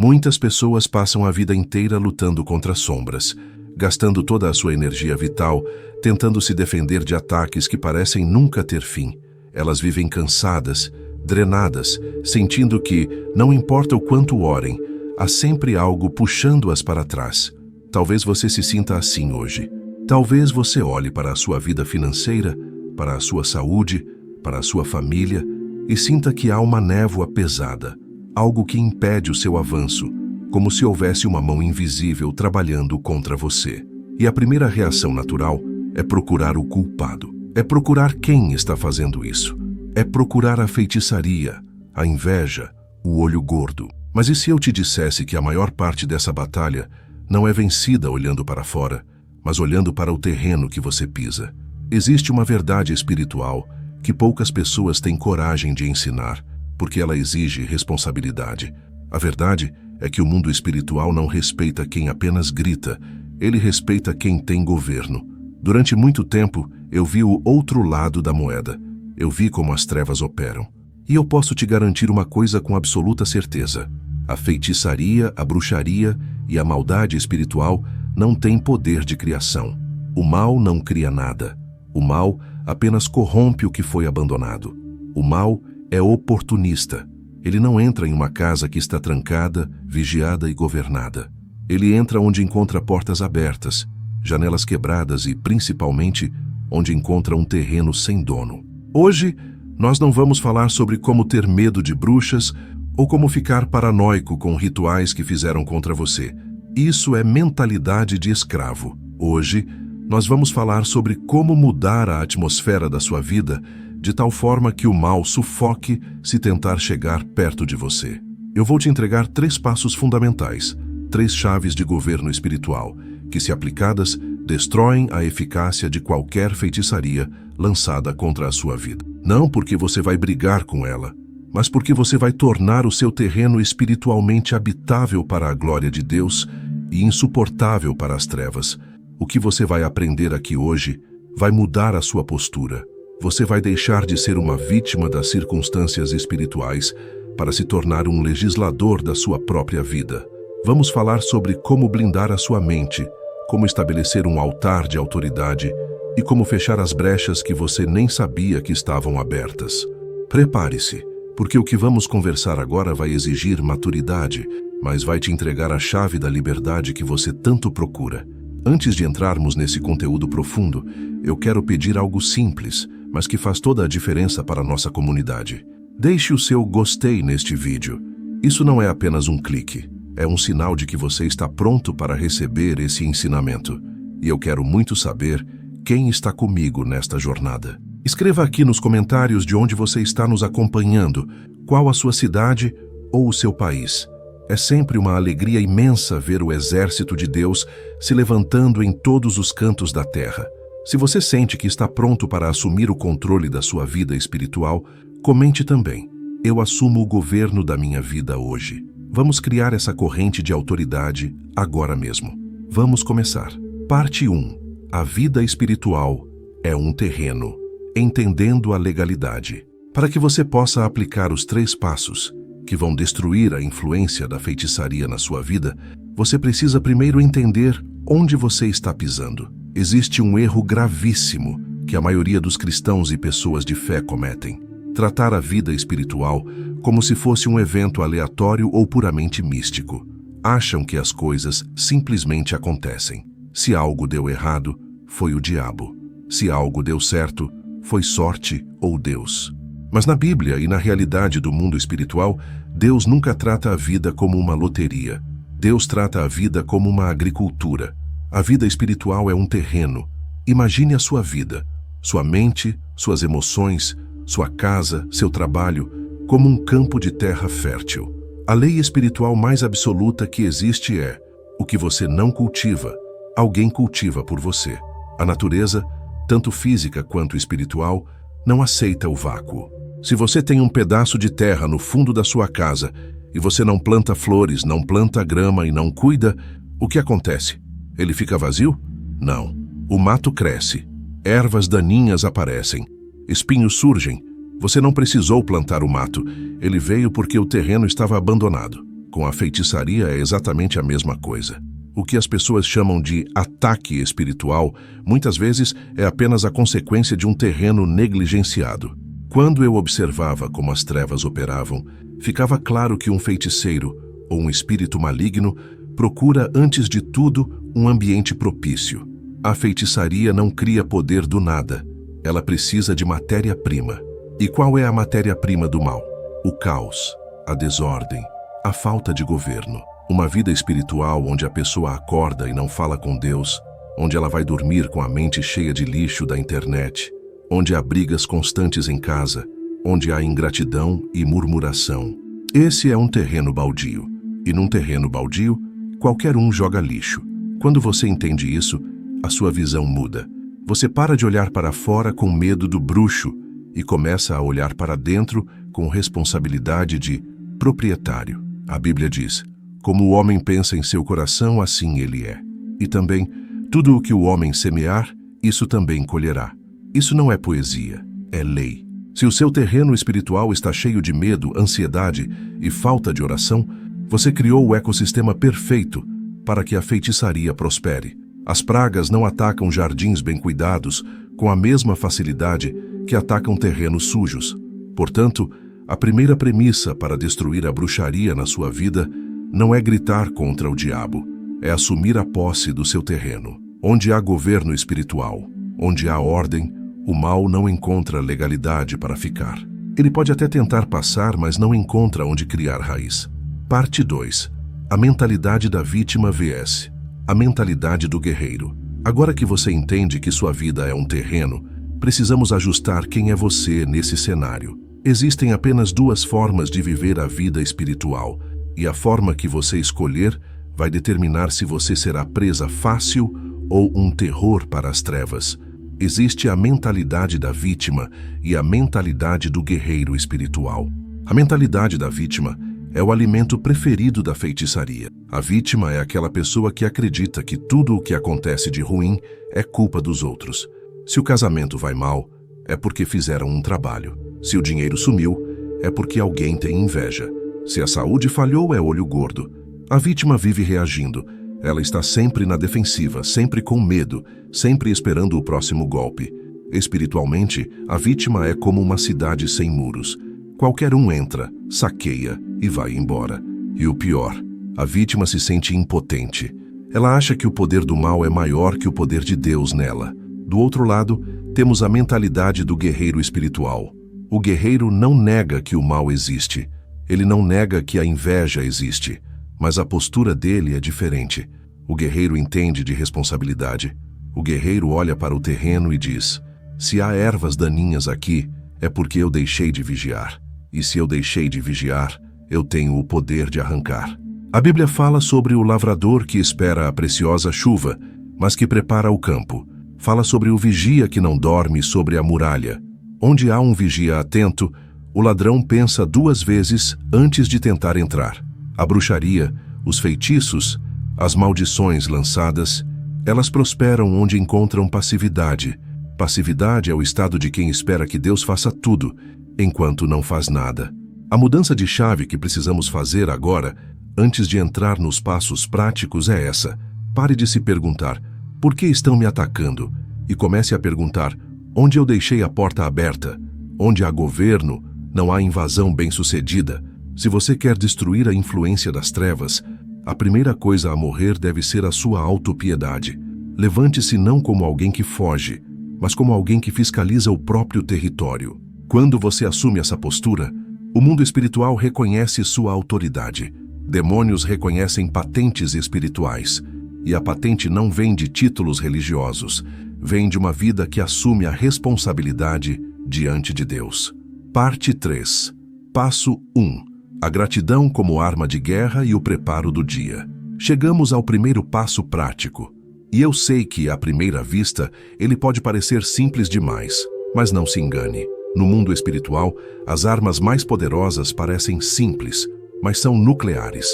Muitas pessoas passam a vida inteira lutando contra sombras, gastando toda a sua energia vital, tentando se defender de ataques que parecem nunca ter fim. Elas vivem cansadas, drenadas, sentindo que, não importa o quanto orem, há sempre algo puxando-as para trás. Talvez você se sinta assim hoje. Talvez você olhe para a sua vida financeira, para a sua saúde, para a sua família e sinta que há uma névoa pesada, algo que impede o seu avanço, como se houvesse uma mão invisível trabalhando contra você. E a primeira reação natural é procurar o culpado. É procurar quem está fazendo isso. É procurar a feitiçaria, a inveja, o olho gordo. Mas e se eu te dissesse que a maior parte dessa batalha não é vencida olhando para fora, mas olhando para o terreno que você pisa? Existe uma verdade espiritual que poucas pessoas têm coragem de ensinar, porque ela exige responsabilidade. A verdade é que o mundo espiritual não respeita quem apenas grita, ele respeita quem tem governo. Durante muito tempo, eu vi o outro lado da moeda. Eu vi como as trevas operam. E eu posso te garantir uma coisa com absoluta certeza. A feitiçaria, a bruxaria e a maldade espiritual não têm poder de criação. O mal não cria nada. O mal apenas corrompe o que foi abandonado. O mal é oportunista. Ele não entra em uma casa que está trancada, vigiada e governada. Ele entra onde encontra portas abertas, janelas quebradas e, principalmente, onde encontra um terreno sem dono. Hoje, nós não vamos falar sobre como ter medo de bruxas ou como ficar paranoico com rituais que fizeram contra você. Isso é mentalidade de escravo. Hoje, nós vamos falar sobre como mudar a atmosfera da sua vida de tal forma que o mal sufoque se tentar chegar perto de você. Eu vou te entregar 3 passos fundamentais, 3 chaves de governo espiritual, que, se aplicadas, destroem a eficácia de qualquer feitiçaria lançada contra a sua vida. Não porque você vai brigar com ela, mas porque você vai tornar o seu terreno espiritualmente habitável para a glória de Deus e insuportável para as trevas. O que você vai aprender aqui hoje vai mudar a sua postura. Você vai deixar de ser uma vítima das circunstâncias espirituais para se tornar um legislador da sua própria vida. Vamos falar sobre como blindar a sua mente, como estabelecer um altar de autoridade e como fechar as brechas que você nem sabia que estavam abertas. Prepare-se, porque o que vamos conversar agora vai exigir maturidade, mas vai te entregar a chave da liberdade que você tanto procura. Antes de entrarmos nesse conteúdo profundo, eu quero pedir algo simples, mas que faz toda a diferença para a nossa comunidade. Deixe o seu gostei neste vídeo. Isso não é apenas um clique, é um sinal de que você está pronto para receber esse ensinamento. E eu quero muito saber quem está comigo nesta jornada. Escreva aqui nos comentários de onde você está nos acompanhando, qual a sua cidade ou o seu país. É sempre uma alegria imensa ver o exército de Deus se levantando em todos os cantos da terra. Se você sente que está pronto para assumir o controle da sua vida espiritual, comente também. Eu assumo o governo da minha vida hoje. Vamos criar essa corrente de autoridade agora mesmo. Vamos começar. Parte 1. A vida espiritual é um terreno. Entendendo a legalidade. Para que você possa aplicar os 3 passos que vão destruir a influência da feitiçaria na sua vida, você precisa primeiro entender onde você está pisando. Existe um erro gravíssimo que a maioria dos cristãos e pessoas de fé cometem: tratar a vida espiritual como se fosse um evento aleatório ou puramente místico. Acham que as coisas simplesmente acontecem. Se algo deu errado, foi o diabo. Se algo deu certo, foi sorte ou Deus. Mas na Bíblia e na realidade do mundo espiritual, Deus nunca trata a vida como uma loteria. Deus trata a vida como uma agricultura. A vida espiritual é um terreno. Imagine a sua vida, sua mente, suas emoções, sua casa, seu trabalho, como um campo de terra fértil. A lei espiritual mais absoluta que existe é: o que você não cultiva, alguém cultiva por você. A natureza, tanto física quanto espiritual, não aceita o vácuo. Se você tem um pedaço de terra no fundo da sua casa e você não planta flores, não planta grama e não cuida, o que acontece? Ele fica vazio? Não. O mato cresce, ervas daninhas aparecem, espinhos surgem. Você não precisou plantar o mato, ele veio porque o terreno estava abandonado. Com a feitiçaria é exatamente a mesma coisa. O que as pessoas chamam de ataque espiritual, muitas vezes é apenas a consequência de um terreno negligenciado. Quando eu observava como as trevas operavam, ficava claro que um feiticeiro, ou um espírito maligno, procura, antes de tudo, um ambiente propício. A feitiçaria não cria poder do nada. Ela precisa de matéria-prima. E qual é a matéria-prima do mal? O caos, a desordem, a falta de governo. Uma vida espiritual onde a pessoa acorda e não fala com Deus, onde ela vai dormir com a mente cheia de lixo da internet, onde há brigas constantes em casa, onde há ingratidão e murmuração. Esse é um terreno baldio. E num terreno baldio, qualquer um joga lixo. Quando você entende isso, a sua visão muda. Você para de olhar para fora com medo do bruxo e começa a olhar para dentro com responsabilidade de proprietário. A Bíblia diz: como o homem pensa em seu coração, assim ele é. E também, tudo o que o homem semear, isso também colherá. Isso não é poesia, é lei. Se o seu terreno espiritual está cheio de medo, ansiedade e falta de oração, você criou o ecossistema perfeito para que a feitiçaria prospere. As pragas não atacam jardins bem cuidados com a mesma facilidade que atacam terrenos sujos. Portanto, a primeira premissa para destruir a bruxaria na sua vida não é gritar contra o diabo, é assumir a posse do seu terreno. Onde há governo espiritual, onde há ordem, o mal não encontra legalidade para ficar. Ele pode até tentar passar, mas não encontra onde criar raiz. Parte 2. A mentalidade da vítima vs. a mentalidade do guerreiro. Agora que você entende que sua vida é um terreno, precisamos ajustar quem é você nesse cenário. Existem apenas duas formas de viver a vida espiritual, e a forma que você escolher vai determinar se você será presa fácil ou um terror para as trevas. Existe a mentalidade da vítima e a mentalidade do guerreiro espiritual. A mentalidade da vítima é o alimento preferido da feitiçaria. A vítima é aquela pessoa que acredita que tudo o que acontece de ruim é culpa dos outros. Se o casamento vai mal, é porque fizeram um trabalho. Se o dinheiro sumiu, é porque alguém tem inveja. Se a saúde falhou, é olho gordo. A vítima vive reagindo. Ela está sempre na defensiva, sempre com medo, sempre esperando o próximo golpe. Espiritualmente, a vítima é como uma cidade sem muros. Qualquer um entra, saqueia e vai embora. E o pior, a vítima se sente impotente. Ela acha que o poder do mal é maior que o poder de Deus nela. Do outro lado, temos a mentalidade do guerreiro espiritual. O guerreiro não nega que o mal existe. Ele não nega que a inveja existe. Mas a postura dele é diferente. O guerreiro entende de responsabilidade. O guerreiro olha para o terreno e diz: se há ervas daninhas aqui, é porque eu deixei de vigiar. E se eu deixei de vigiar, eu tenho o poder de arrancar. A Bíblia fala sobre o lavrador que espera a preciosa chuva, mas que prepara o campo. Fala sobre o vigia que não dorme sobre a muralha. Onde há um vigia atento, o ladrão pensa duas vezes antes de tentar entrar. A bruxaria, os feitiços, as maldições lançadas, elas prosperam onde encontram passividade. Passividade é o estado de quem espera que Deus faça tudo, enquanto não faz nada. A mudança de chave que precisamos fazer agora, antes de entrar nos passos práticos, é essa. Pare de se perguntar: por que estão me atacando? E comece a perguntar: onde eu deixei a porta aberta? Onde há governo, não há invasão bem-sucedida. Se você quer destruir a influência das trevas, a primeira coisa a morrer deve ser a sua autopiedade. Levante-se não como alguém que foge, mas como alguém que fiscaliza o próprio território. Quando você assume essa postura, o mundo espiritual reconhece sua autoridade. Demônios reconhecem patentes espirituais. E a patente não vem de títulos religiosos, vem de uma vida que assume a responsabilidade diante de Deus. Parte 3. Passo 1. A gratidão como arma de guerra e o preparo do dia. Chegamos ao primeiro passo prático. E eu sei que, à primeira vista, ele pode parecer simples demais, mas não se engane. No mundo espiritual, as armas mais poderosas parecem simples, mas são nucleares.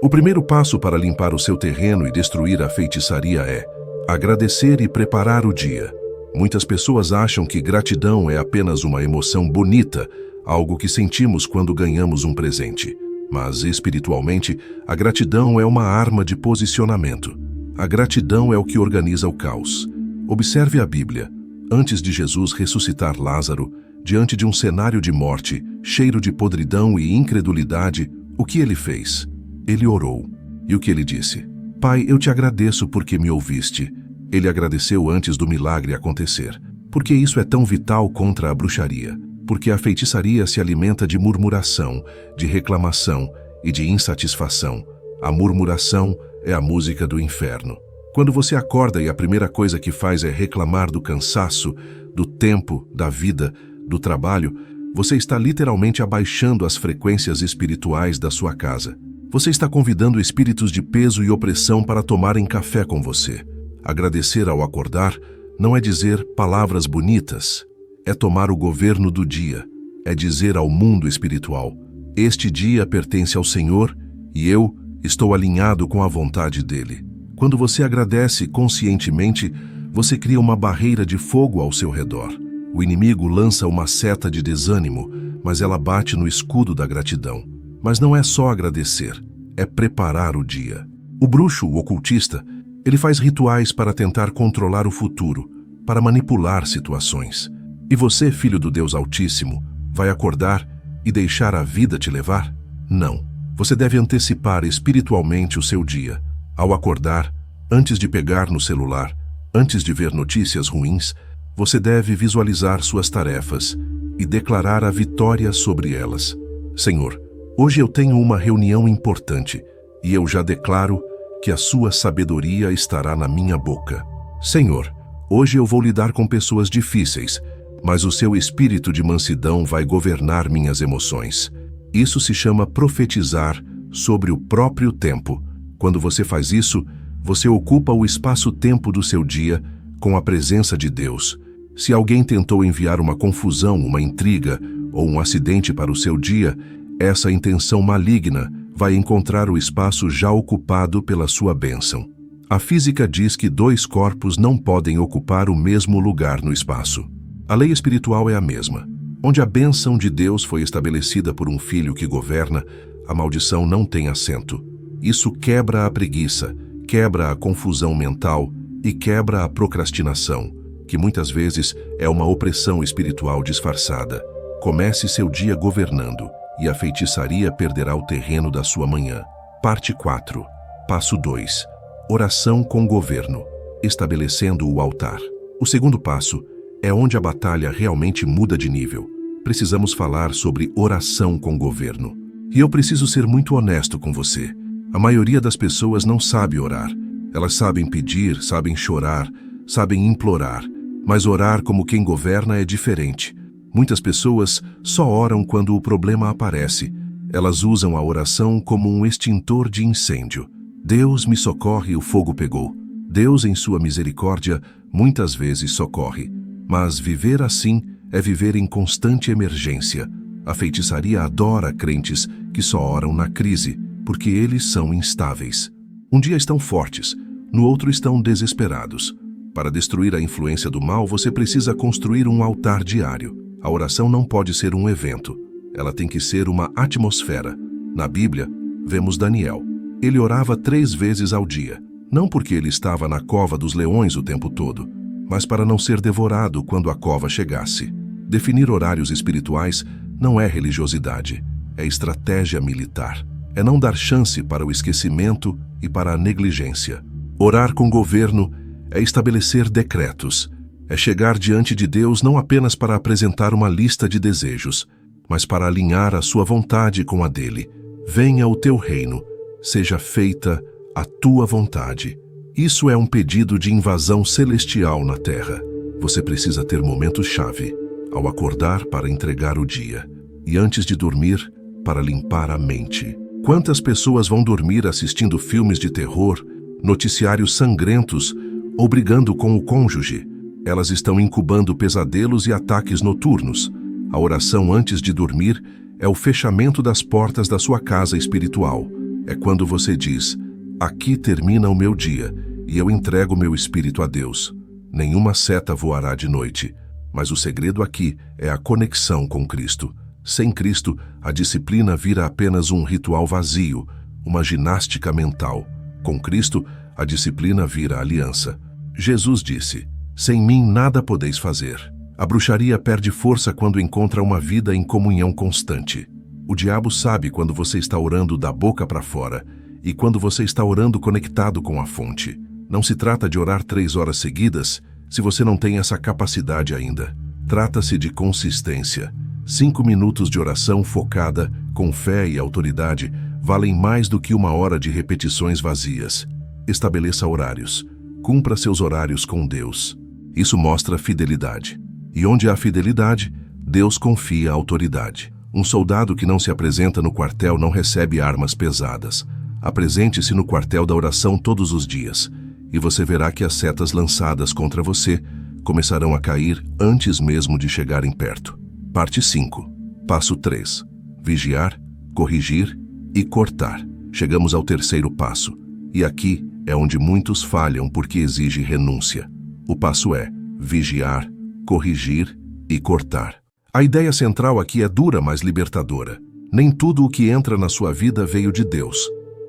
O primeiro passo para limpar o seu terreno e destruir a feitiçaria é agradecer e preparar o dia. Muitas pessoas acham que gratidão é apenas uma emoção bonita, algo que sentimos quando ganhamos um presente. Mas, espiritualmente, a gratidão é uma arma de posicionamento. A gratidão é o que organiza o caos. Observe a Bíblia. Antes de Jesus ressuscitar Lázaro, diante de um cenário de morte, cheiro de podridão e incredulidade, o que ele fez? Ele orou. E o que ele disse? Pai, eu te agradeço porque me ouviste. Ele agradeceu antes do milagre acontecer. Porque isso é tão vital contra a bruxaria. Porque a feitiçaria se alimenta de murmuração, de reclamação e de insatisfação. A murmuração é a música do inferno. Quando você acorda e a primeira coisa que faz é reclamar do cansaço, do tempo, da vida, do trabalho, você está literalmente abaixando as frequências espirituais da sua casa. Você está convidando espíritos de peso e opressão para tomarem café com você. Agradecer ao acordar não é dizer palavras bonitas, é tomar o governo do dia, é dizer ao mundo espiritual: este dia pertence ao Senhor e eu estou alinhado com a vontade dele. Quando você agradece conscientemente, você cria uma barreira de fogo ao seu redor. O inimigo lança uma seta de desânimo, mas ela bate no escudo da gratidão. Mas não é só agradecer, é preparar o dia. O bruxo, o ocultista, ele faz rituais para tentar controlar o futuro, para manipular situações. E você, filho do Deus Altíssimo, vai acordar e deixar a vida te levar? Não. Você deve antecipar espiritualmente o seu dia. Ao acordar, antes de pegar no celular, antes de ver notícias ruins, você deve visualizar suas tarefas e declarar a vitória sobre elas. Senhor, hoje eu tenho uma reunião importante e eu já declaro que a sua sabedoria estará na minha boca. Senhor, hoje eu vou lidar com pessoas difíceis, mas o seu espírito de mansidão vai governar minhas emoções. Isso se chama profetizar sobre o próprio tempo. Quando você faz isso, você ocupa o espaço-tempo do seu dia com a presença de Deus. Se alguém tentou enviar uma confusão, uma intriga ou um acidente para o seu dia, essa intenção maligna vai encontrar o espaço já ocupado pela sua bênção. A física diz que dois corpos não podem ocupar o mesmo lugar no espaço. A lei espiritual é a mesma. Onde a bênção de Deus foi estabelecida por um filho que governa, a maldição não tem assento. Isso quebra a preguiça, quebra a confusão mental e quebra a procrastinação, que muitas vezes é uma opressão espiritual disfarçada. Comece seu dia governando e a feitiçaria perderá o terreno da sua manhã. Parte 4. Passo 2. Oração com governo, estabelecendo o altar. O segundo passo é onde a batalha realmente muda de nível. Precisamos falar sobre oração com governo. E eu preciso ser muito honesto com você. A maioria das pessoas não sabe orar. Elas sabem pedir, sabem chorar, sabem implorar. Mas orar como quem governa é diferente. Muitas pessoas só oram quando o problema aparece. Elas usam a oração como um extintor de incêndio. Deus me socorre, o fogo pegou. Deus, em sua misericórdia, muitas vezes socorre. Mas viver assim é viver em constante emergência. A feitiçaria adora crentes que só oram na crise, porque eles são instáveis. Um dia estão fortes, no outro estão desesperados. Para destruir a influência do mal, você precisa construir um altar diário. A oração não pode ser um evento. Ela tem que ser uma atmosfera. Na Bíblia, vemos Daniel. Ele orava 3 vezes ao dia. Não porque ele estava na cova dos leões o tempo todo, mas para não ser devorado quando a cova chegasse. Definir horários espirituais não é religiosidade, é estratégia militar. É não dar chance para o esquecimento e para a negligência. Orar com governo é estabelecer decretos. É chegar diante de Deus não apenas para apresentar uma lista de desejos, mas para alinhar a sua vontade com a dele. Venha o teu reino, seja feita a tua vontade. Isso é um pedido de invasão celestial na terra. Você precisa ter momentos-chave. Ao acordar, para entregar o dia. E antes de dormir, para limpar a mente. Quantas pessoas vão dormir assistindo filmes de terror, noticiários sangrentos ou brigando com o cônjuge? Elas estão incubando pesadelos e ataques noturnos. A oração antes de dormir é o fechamento das portas da sua casa espiritual. É quando você diz: aqui termina o meu dia e eu entrego meu espírito a Deus. Nenhuma seta voará de noite, mas o segredo aqui é a conexão com Cristo. Sem Cristo, a disciplina vira apenas um ritual vazio, uma ginástica mental. Com Cristo, a disciplina vira aliança. Jesus disse: "Sem mim nada podeis fazer." A bruxaria perde força quando encontra uma vida em comunhão constante. O diabo sabe quando você está orando da boca para fora e quando você está orando conectado com a fonte. Não se trata de orar 3 horas seguidas se você não tem essa capacidade ainda. Trata-se de consistência. 5 minutos de oração focada, com fé e autoridade, valem mais do que 1 hora de repetições vazias. Estabeleça horários. Cumpra seus horários com Deus. Isso mostra fidelidade. E onde há fidelidade, Deus confia a autoridade. Um soldado que não se apresenta no quartel não recebe armas pesadas. Apresente-se no quartel da oração todos os dias, e você verá que as setas lançadas contra você começarão a cair antes mesmo de chegarem perto. Parte 5. Passo 3. Vigiar, corrigir e cortar. Chegamos ao 3º passo, e aqui é onde muitos falham porque exige renúncia. O passo é vigiar, corrigir e cortar. A ideia central aqui é dura, mas libertadora. Nem tudo o que entra na sua vida veio de Deus.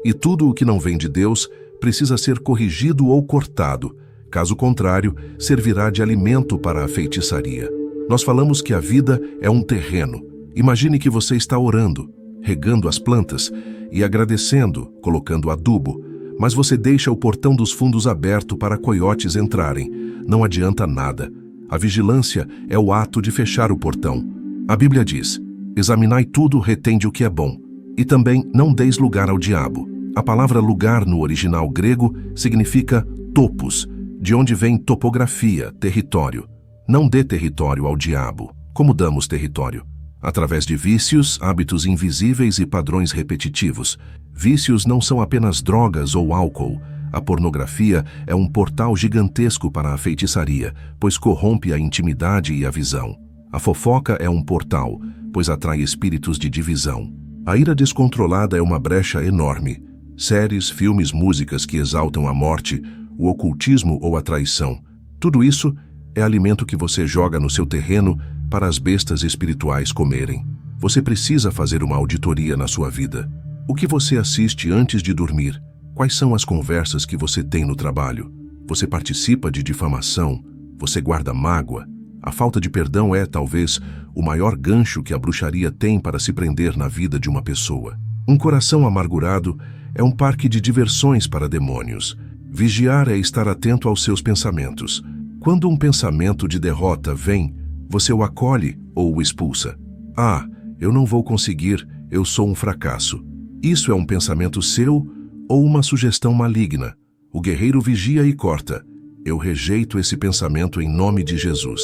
E tudo o que não vem de Deus precisa ser corrigido ou cortado. Caso contrário, servirá de alimento para a feitiçaria. Nós falamos que a vida é um terreno. Imagine que você está orando, regando as plantas e agradecendo, colocando adubo, mas você deixa o portão dos fundos aberto para coiotes entrarem. Não adianta nada. A vigilância é o ato de fechar o portão. A Bíblia diz: examinai tudo, retende o que é bom. E também não deis lugar ao diabo. A palavra lugar no original grego significa topos, de onde vem topografia, território. Não dê território ao diabo. Como damos território? Através de vícios, hábitos invisíveis e padrões repetitivos. Vícios não são apenas drogas ou álcool. A pornografia é um portal gigantesco para a feitiçaria, pois corrompe a intimidade e a visão. A fofoca é um portal, pois atrai espíritos de divisão. A ira descontrolada é uma brecha enorme. Séries, filmes, músicas que exaltam a morte, o ocultismo ou a traição. Tudo isso é alimento que você joga no seu terreno para as bestas espirituais comerem. Você precisa fazer uma auditoria na sua vida. O que você assiste antes de dormir? Quais são as conversas que você tem no trabalho? Você participa de difamação? Você guarda mágoa? A falta de perdão é, talvez, o maior gancho que a bruxaria tem para se prender na vida de uma pessoa. Um coração amargurado é um parque de diversões para demônios. Vigiar é estar atento aos seus pensamentos. Quando um pensamento de derrota vem, você o acolhe ou o expulsa. Ah, eu não vou conseguir, eu sou um fracasso. Isso é um pensamento seu ou uma sugestão maligna? O guerreiro vigia e corta. Eu rejeito esse pensamento em nome de Jesus.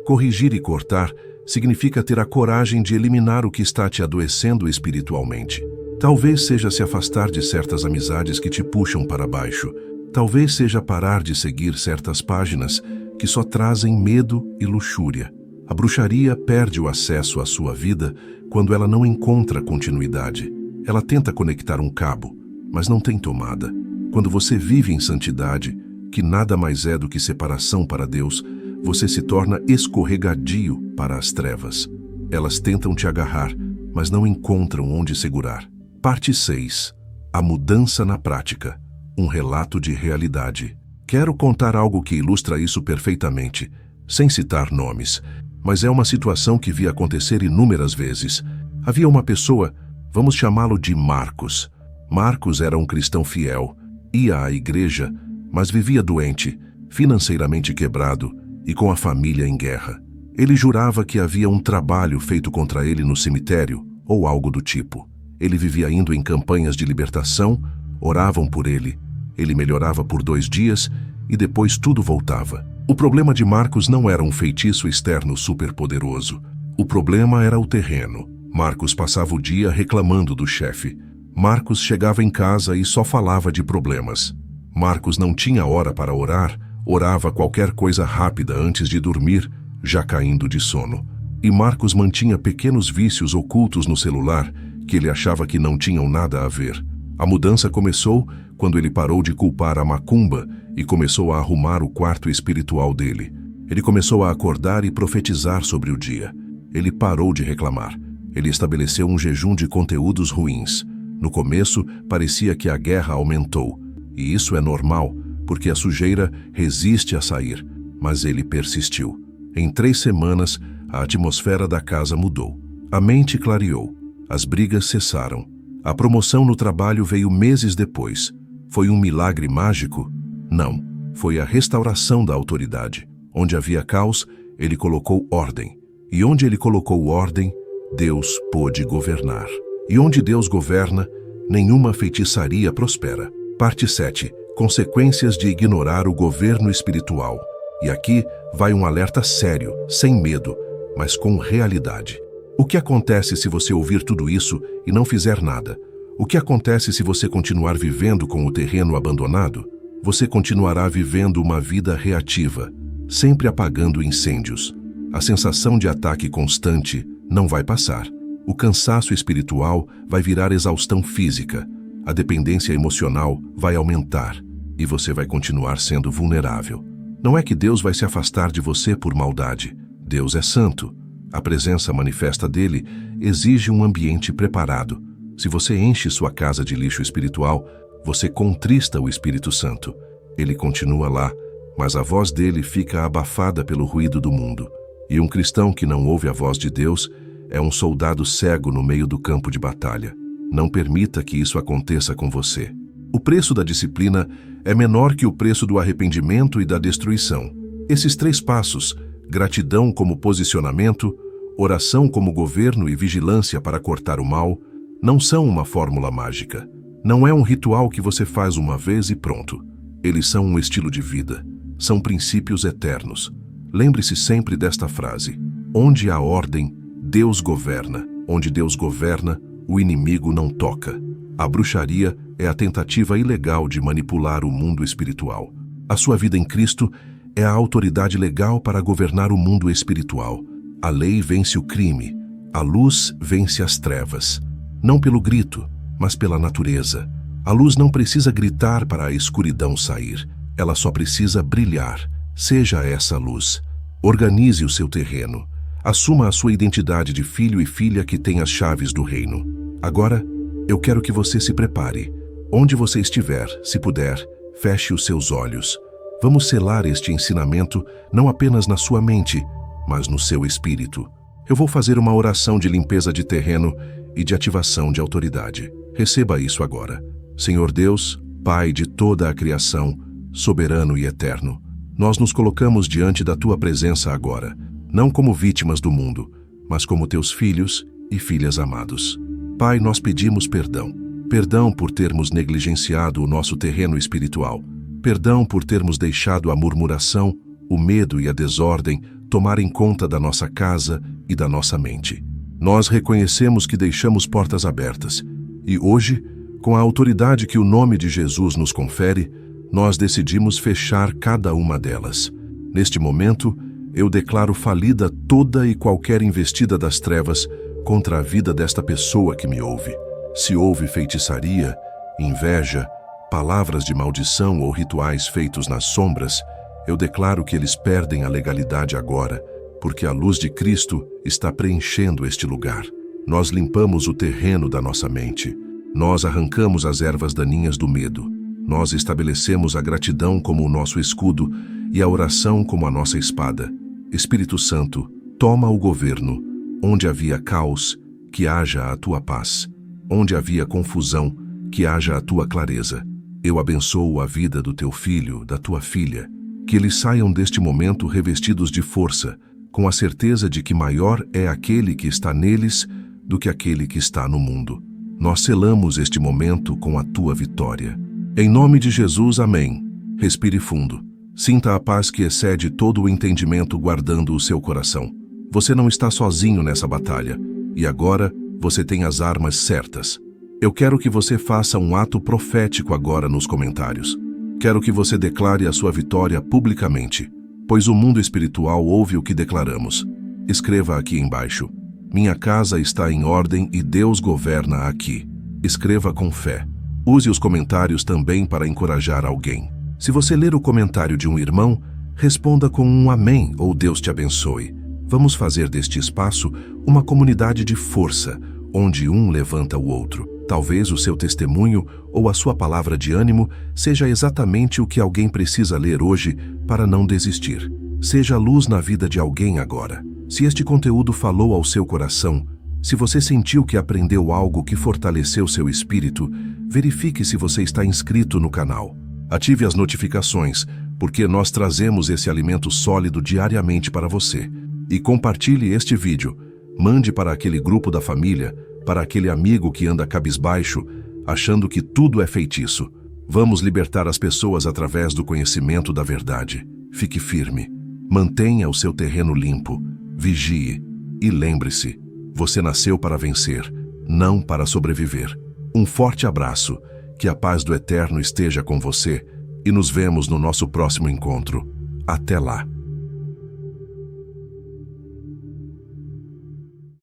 Corrigir e cortar significa ter a coragem de eliminar o que está te adoecendo espiritualmente. Talvez seja se afastar de certas amizades que te puxam para baixo. Talvez seja parar de seguir certas páginas que só trazem medo e luxúria. A bruxaria perde o acesso à sua vida quando ela não encontra continuidade. Ela tenta conectar um cabo, mas não tem tomada. Quando você vive em santidade, que nada mais é do que separação para Deus, você se torna escorregadio para as trevas. Elas tentam te agarrar, mas não encontram onde segurar. Parte 6. A mudança na prática. Um relato de realidade. Quero contar algo que ilustra isso perfeitamente, sem citar nomes, mas é uma situação que vi acontecer inúmeras vezes. Havia uma pessoa, vamos chamá-lo de Marcos. Marcos era um cristão fiel, ia à igreja, mas vivia doente, financeiramente quebrado e com a família em guerra. Ele jurava que havia um trabalho feito contra ele no cemitério, ou algo do tipo. Ele vivia indo em campanhas de libertação, oravam por ele. Ele melhorava por 2 dias e depois tudo voltava. O problema de Marcos não era um feitiço externo superpoderoso. O problema era o terreno. Marcos passava o dia reclamando do chefe. Marcos chegava em casa e só falava de problemas. Marcos não tinha hora para orar, orava qualquer coisa rápida antes de dormir, já caindo de sono. E Marcos mantinha pequenos vícios ocultos no celular que ele achava que não tinham nada a ver. A mudança começou quando ele parou de culpar a macumba e começou a arrumar o quarto espiritual dele. Ele começou a acordar e profetizar sobre o dia. Ele parou de reclamar. Ele estabeleceu um jejum de conteúdos ruins. No começo, parecia que a guerra aumentou. E isso é normal, porque a sujeira resiste a sair. Mas ele persistiu. Em 3 semanas, a atmosfera da casa mudou. A mente clareou. As brigas cessaram. A promoção no trabalho veio meses depois. Foi um milagre mágico? Não. Foi a restauração da autoridade. Onde havia caos, ele colocou ordem. E onde ele colocou ordem, Deus pôde governar. E onde Deus governa, nenhuma feitiçaria prospera. Parte 7. Consequências de ignorar o governo espiritual. E aqui vai um alerta sério, sem medo, mas com realidade. O que acontece se você ouvir tudo isso e não fizer nada? O que acontece se você continuar vivendo com o terreno abandonado? Você continuará vivendo uma vida reativa, sempre apagando incêndios. A sensação de ataque constante não vai passar. O cansaço espiritual vai virar exaustão física. A dependência emocional vai aumentar e você vai continuar sendo vulnerável. Não é que Deus vai se afastar de você por maldade. Deus é santo. A presença manifesta dele exige um ambiente preparado. Se você enche sua casa de lixo espiritual, você contrista o Espírito Santo. Ele continua lá, mas a voz dele fica abafada pelo ruído do mundo. E um cristão que não ouve a voz de Deus é um soldado cego no meio do campo de batalha. Não permita que isso aconteça com você. O preço da disciplina é menor que o preço do arrependimento e da destruição. Esses 3 passos, gratidão como posicionamento, oração como governo e vigilância para cortar o mal, não são uma fórmula mágica. Não é um ritual que você faz uma vez e pronto. Eles são um estilo de vida. São princípios eternos. Lembre-se sempre desta frase: onde há ordem, Deus governa. Onde Deus governa, o inimigo não toca. A bruxaria é a tentativa ilegal de manipular o mundo espiritual. A sua vida em Cristo é a autoridade legal para governar o mundo espiritual. A lei vence o crime. A luz vence as trevas. Não pelo grito, mas pela natureza. A luz não precisa gritar para a escuridão sair. Ela só precisa brilhar. Seja essa luz. Organize o seu terreno. Assuma a sua identidade de filho e filha que tem as chaves do reino. Agora, eu quero que você se prepare. Onde você estiver, se puder, feche os seus olhos. Vamos selar este ensinamento não apenas na sua mente, mas no seu espírito. Eu vou fazer uma oração de limpeza de terreno e de ativação de autoridade. Receba isso agora. Senhor Deus, Pai de toda a criação, soberano e eterno, nós nos colocamos diante da Tua presença agora, não como vítimas do mundo, mas como Teus filhos e filhas amados. Pai, nós pedimos perdão. Perdão por termos negligenciado o nosso terreno espiritual. Perdão por termos deixado a murmuração, o medo e a desordem tomarem conta da nossa casa e da nossa mente. Nós reconhecemos que deixamos portas abertas e hoje, com a autoridade que o nome de Jesus nos confere, nós decidimos fechar cada uma delas. Neste momento, eu declaro falida toda e qualquer investida das trevas contra a vida desta pessoa que me ouve. Se houve feitiçaria, inveja, palavras de maldição ou rituais feitos nas sombras, eu declaro que eles perdem a legalidade agora, porque a luz de Cristo está preenchendo este lugar. Nós limpamos o terreno da nossa mente. Nós arrancamos as ervas daninhas do medo. Nós estabelecemos a gratidão como o nosso escudo e a oração como a nossa espada. Espírito Santo, toma o governo. Onde havia caos, que haja a tua paz. Onde havia confusão, que haja a tua clareza. Eu abençoo a vida do teu filho, da tua filha, que eles saiam deste momento revestidos de força, com a certeza de que maior é aquele que está neles do que aquele que está no mundo. Nós selamos este momento com a tua vitória. Em nome de Jesus, amém. Respire fundo. Sinta a paz que excede todo o entendimento guardando o seu coração. Você não está sozinho nessa batalha, e agora você tem as armas certas. Eu quero que você faça um ato profético agora nos comentários. Quero que você declare a sua vitória publicamente, pois o mundo espiritual ouve o que declaramos. Escreva aqui embaixo: minha casa está em ordem e Deus governa aqui. Escreva com fé. Use os comentários também para encorajar alguém. Se você ler o comentário de um irmão, responda com um amém ou Deus te abençoe. Vamos fazer deste espaço uma comunidade de força, onde um levanta o outro. Talvez o seu testemunho ou a sua palavra de ânimo seja exatamente o que alguém precisa ler hoje para não desistir. Seja luz na vida de alguém agora. Se este conteúdo falou ao seu coração, se você sentiu que aprendeu algo que fortaleceu seu espírito, verifique se você está inscrito no canal. Ative as notificações, porque nós trazemos esse alimento sólido diariamente para você. E compartilhe este vídeo. Mande para aquele grupo da família, para aquele amigo que anda cabisbaixo, achando que tudo é feitiço. Vamos libertar as pessoas através do conhecimento da verdade. Fique firme. Mantenha o seu terreno limpo. Vigie. E lembre-se, você nasceu para vencer, não para sobreviver. Um forte abraço. Que a paz do Eterno esteja com você e nos vemos no nosso próximo encontro. Até lá!